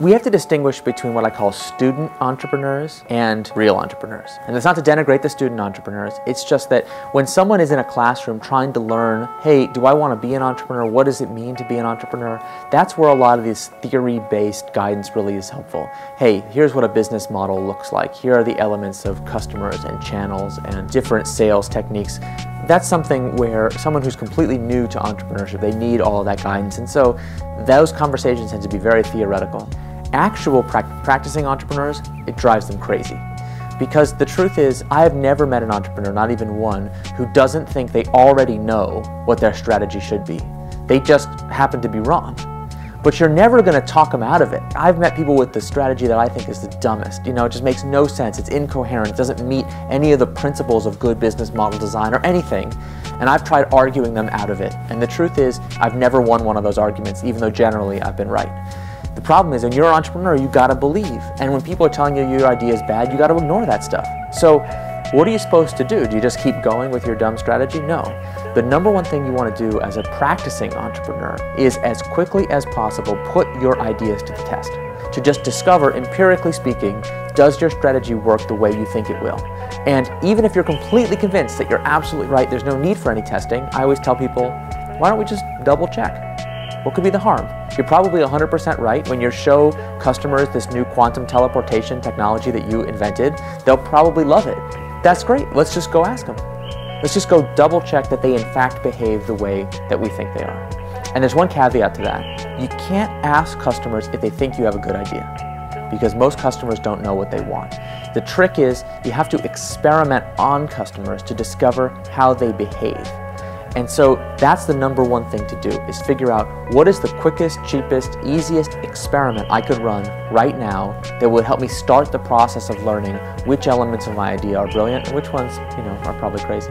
We have to distinguish between what I call student entrepreneurs and real entrepreneurs. And it's not to denigrate the student entrepreneurs, it's just that when someone is in a classroom trying to learn, hey, do I want to be an entrepreneur? What does it mean to be an entrepreneur? That's where a lot of this theory-based guidance really is helpful. Hey, here's what a business model looks like. Here are the elements of customers and channels and different sales techniques. That's something where someone who's completely new to entrepreneurship, they need all of that guidance. And so those conversations tend to be very theoretical. Actual practicing entrepreneurs, it drives them crazy. Because the truth is, I have never met an entrepreneur, not even one, who doesn't think they already know what their strategy should be. They just happen to be wrong. But you're never going to talk them out of it. I've met people with the strategy that I think is the dumbest. You know, it just makes no sense. It's incoherent. It doesn't meet any of the principles of good business model design or anything. And I've tried arguing them out of it. And the truth is, I've never won one of those arguments, even though generally I've been right. The problem is, when you're an entrepreneur, you gotta believe. And when people are telling you your idea is bad, you gotta ignore that stuff. So what are you supposed to do? Do you just keep going with your dumb strategy? No. The number one thing you want to do as a practicing entrepreneur is, as quickly as possible, put your ideas to the test. To just discover, empirically speaking, does your strategy work the way you think it will? And even if you're completely convinced that you're absolutely right, there's no need for any testing, I always tell people, why don't we just double check? What could be the harm? You're probably 100% right. When you show customers this new quantum teleportation technology that you invented, they'll probably love it. That's great. Let's just go ask them. Let's just go double check that they in fact behave the way that we think they are. And there's one caveat to that. You can't ask customers if they think you have a good idea, because most customers don't know what they want. The trick is you have to experiment on customers to discover how they behave. And so that's the number one thing to do, is figure out what is the quickest, cheapest, easiest experiment I could run right now that would help me start the process of learning which elements of my idea are brilliant and which ones, are probably crazy.